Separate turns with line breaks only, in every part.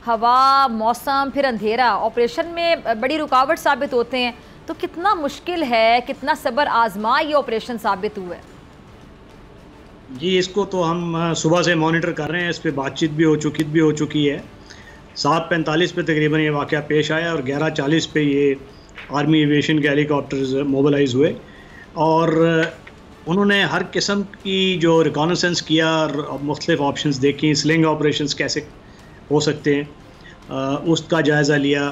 हवा, मौसम, फिर अंधेरा ऑपरेशन में बड़ी रुकावट साबित होते हैं। तो कितना मुश्किल है, कितना सब्र आजमा ये ऑपरेशन साबित हुआ है?
जी, इसको तो हम सुबह से मॉनिटर कर रहे हैं। इस पे बातचीत भी हो चुकी है। 7:45 पे तकरीबन ये वाक़या पेश आया और 11:40 पे ये आर्मी एविएशन के हेलीकॉप्टर्स मोबिलाइज़ हुए और उन्होंने हर किस्म की जो रिकॉनेसेंस किया और मुख्तलिफ ऑप्शंस देखी, स्लिंग ऑपरेशंस कैसे हो सकते हैं, उसका जायज़ा लिया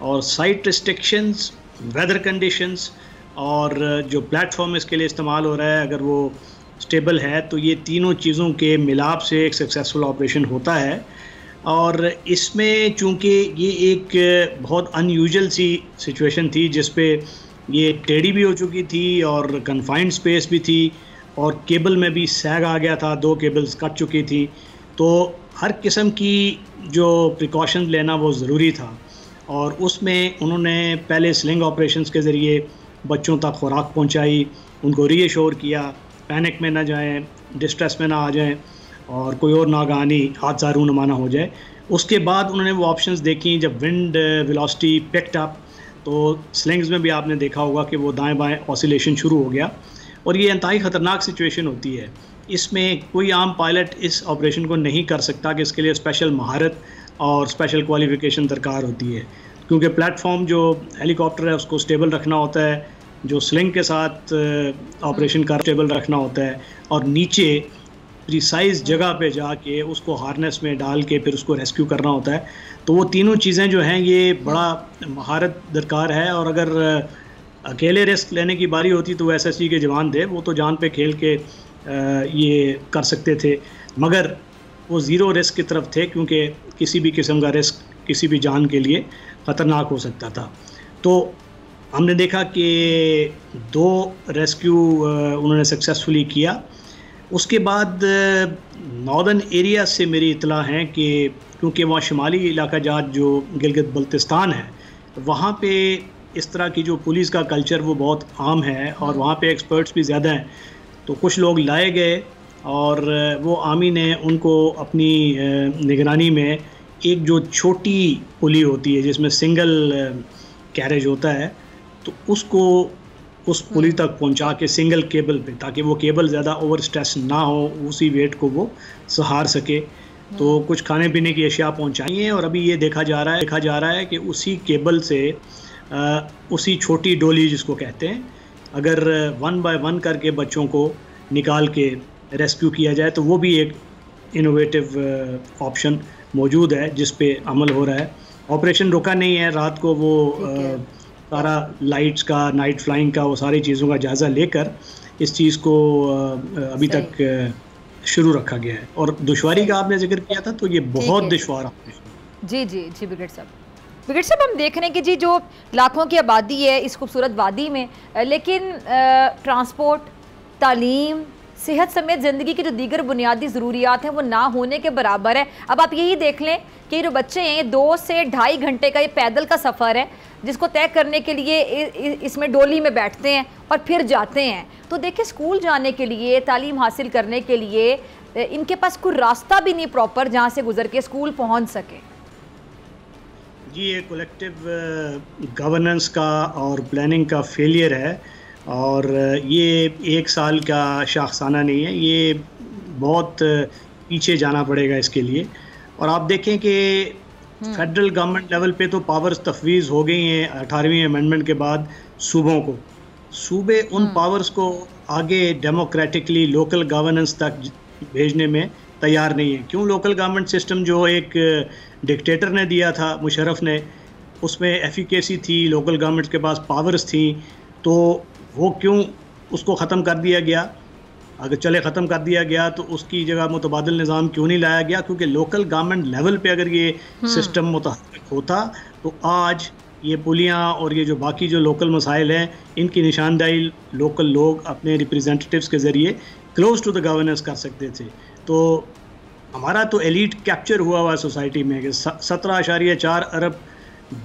और साइट रिस्ट्रिक्शंस, वेदर कंडीशंस और जो प्लेटफॉर्म इसके लिए इस्तेमाल हो रहा है अगर वो स्टेबल है, तो ये तीनों चीज़ों के मिलाप से एक सक्सेसफुल ऑपरेशन होता है। और इसमें चूँकि ये एक बहुत अनयूजुअल सी सिचुएशन थी जिस पे ये टेढ़ी भी हो चुकी थी और कन्फाइंड स्पेस भी थी और केबल में भी सैग आ गया था, 2 केबल्स कट चुकी थी, तो हर किस्म की जो प्रिकॉशन लेना वो ज़रूरी था। और उसमें उन्होंने पहले स्लिंग ऑपरेशंस के ज़रिए बच्चों तक खुराक पहुंचाई, उनको रीअश्योर किया, पैनिक में ना जाएं, डिस्ट्रेस में ना आ जाएं और कोई और नागानी हादसा रूनुमा ना हो जाए। उसके बाद उन्होंने वो ऑप्शंस देखी। जब विंड वेलोसिटी पिक्ड अप तो स्लिंग्स में भी आपने देखा होगा कि वो दाएं बाएं ऑसिलेशन शुरू हो गया और ये इंतहाई ख़तरनाक सिचुएशन होती है। इसमें कोई आम पायलट इस ऑपरेशन को नहीं कर सकता कि इसके लिए स्पेशल महारत और स्पेशल क्वालिफ़िकेशन दरकार होती है, क्योंकि प्लेटफॉर्म जो हेलीकॉप्टर है उसको स्टेबल रखना होता है, जो स्लिंग के साथ ऑपरेशन का स्टेबल रखना होता है और नीचे प्रिसाइज जगह पे जाके उसको हार्नेस में डाल के फिर उसको रेस्क्यू करना होता है। तो वो तीनों चीज़ें जो हैं ये बड़ा महारत दरकार है और अगर अकेले रिस्क लेने की बारी होती तो एसएसजी के जवान थे, वो तो जान पे खेल के ये कर सकते थे, मगर वो ज़ीरो रिस्क की तरफ थे क्योंकि किसी भी किस्म का रिस्क किसी भी जान के लिए ख़तरनाक हो सकता था। तो हमने देखा कि 2 रेस्क्यू उन्होंने सक्सेसफुली किया। उसके बाद नॉर्दर्न एरिया से मेरी इत्तला है कि क्योंकि वहाँ शुमाली इलाका जात जो गिलगित बल्तिस्तान है, वहाँ पे इस तरह की जो पुलिस का कल्चर वो बहुत आम है और वहाँ पे एक्सपर्ट्स भी ज़्यादा हैं। तो कुछ लोग लाए गए और वो आर्मी ने उनको अपनी निगरानी में एक जो छोटी पुली होती है जिसमें सिंगल कैरेज होता है, तो उसको उस पुली तक पहुंचा के सिंगल केबल पे, ताकि वो केबल ज़्यादा ओवर स्ट्रेस ना हो, उसी वेट को वो सहार सके। तो कुछ खाने पीने की अशिया पहुंचाई हैं और अभी ये देखा जा रहा है कि उसी केबल से उसी छोटी डोली जिसको कहते हैं, अगर 1 बाय 1 करके बच्चों को निकाल के रेस्क्यू किया जाए तो वो भी एक इनोवेटिव ऑप्शन मौजूद है जिस पे अमल हो रहा है। ऑपरेशन रुका नहीं है, रात को वो सारा लाइट्स का, नाइट फ्लाइंग का, वो सारी चीज़ों का जायज़ा लेकर इस चीज़ को अभी तक शुरू रखा गया है। और दुश्वारी का आपने जिक्र किया था, तो ये बहुत दुश्वार ऑपरेशन।
जी जी जी ब्रिगेड साहब, हम देख रहे हैं कि जी जो लाखों की आबादी है इस खूबसूरत वादी में, लेकिन ट्रांसपोर्ट, तालीम, सेहत समेत ज़िंदगी की जो दीगर बुनियादी ज़रूरियात हैं वो ना होने के बराबर है। अब आप यही देख लें कि जो बच्चे हैं 2 से 2.5 घंटे का ये पैदल का सफ़र है जिसको तय करने के लिए इसमें डोली में बैठते हैं और फिर जाते हैं। तो देखिए, स्कूल जाने के लिए, तालीम हासिल करने के लिए इनके पास कोई रास्ता भी नहीं प्रॉपर जहाँ से गुजर के स्कूल पहुँच सके।
जी, ये कलेक्टिव गवर्नेंस का और प्लानिंग का फेलियर है और ये 1 साल का शाखसाना नहीं है, ये बहुत पीछे जाना पड़ेगा इसके लिए। और आप देखें कि फेडरल गवर्नमेंट लेवल पे तो पावर्स तफवीज़ हो गई हैं 18वीं अमेंडमेंट के बाद सूबों को। सूबे उन पावर्स को आगे डेमोक्रेटिकली लोकल गवर्नेंस तक भेजने में तैयार नहीं है। क्यों? लोकल गवर्नमेंट सिस्टम जो एक डिक्टेटर ने दिया था, मुशर्रफ ने, उसमें एफिकेसी थी, लोकल गवर्नमेंट के पास पावर्स थी, तो वो क्यों उसको ख़त्म कर दिया गया? अगर चले ख़त्म कर दिया गया तो उसकी जगह मुतबादिल निज़ाम क्यों नहीं लाया गया? क्योंकि लोकल गवर्नमेंट लेवल पे अगर ये सिस्टम मुतहर्रिक होता तो आज ये पुलियाँ और ये जो बाकी जो लोकल मसाइल हैं इनकी निशानदाही लोकल लोग अपने रिप्रेजेंटेटिव्स के ज़रिए क्लोज टू द गवर्नेंस कर सकते थे। तो हमारा तो एलीट कैप्चर हुआ हुआ सोसाइटी में कि 17.4 अरब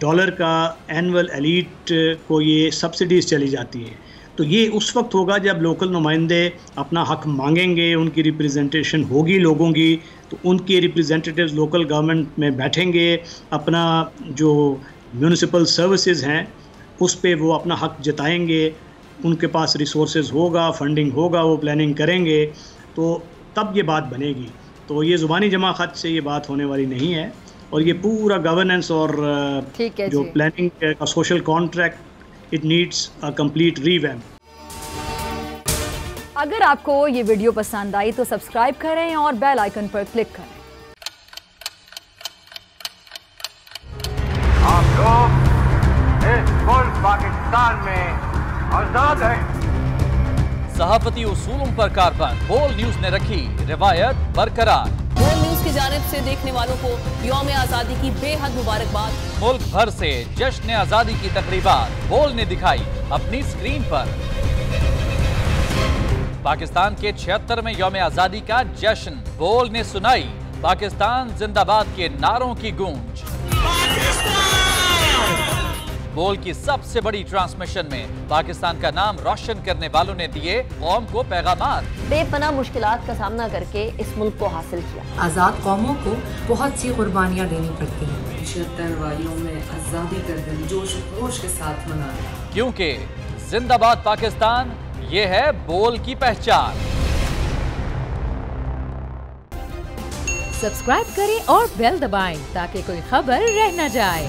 डॉलर का एनुअल एलीट को ये सब्सिडीज़ चली जाती हैं। तो ये उस वक्त होगा जब लोकल नुमाइंदे अपना हक मांगेंगे, उनकी रिप्रेजेंटेशन होगी लोगों की, तो उनके रिप्रेजेंटेटिव्स लोकल गवर्नमेंट में बैठेंगे, अपना जो म्यूनिसिपल सर्विसेज हैं उस पे वो अपना हक जताएंगे, उनके पास रिसोर्सेज होगा, फंडिंग होगा, वो प्लानिंग करेंगे, तो तब ये बात बनेगी। तो ये ज़ुबानी जमा खत से ये बात होने वाली नहीं है, और ये पूरा गवर्नेंस और जो प्लानिंग का social contract, it needs a complete revamp.
अगर आपको ये वीडियो पसंद आई तो सब्सक्राइब करें और बेल आइकन पर क्लिक करें।
आप लोग इस मुल्क पाकिस्तान में आजाद हैं।
सहाफती उसूलों पर कारबंद, बोल न्यूज ने रखी रिवायत बरकरार।
बोल न्यूज की जानिब से देखने वालों को यौम आजादी की बेहद मुबारकबाद।
मुल्क भर से जश्न आजादी की तकरीबात बोल ने दिखाई अपनी स्क्रीन पर। पाकिस्तान के 76वें यौम आजादी का जश्न बोल ने सुनाई पाकिस्तान जिंदाबाद के नारों की गूंज। बोल की सबसे बड़ी ट्रांसमिशन में पाकिस्तान का नाम रोशन करने वालों ने दिए कौम को पैगामात।
बेपनाह मुश्किलात का सामना करके इस मुल्क को हासिल किया।
आज़ाद कौमों को बहुत सी कुर्बानियाँ देनी पड़ती हैं।
76 वारियों में आज़ादी का दिन जोश खरोश के साथ मनाया,
क्योंकि जिंदाबाद पाकिस्तान ये है बोल की पहचान।
सब्सक्राइब करें और बेल दबाएं ताकि कोई खबर रह न जाए।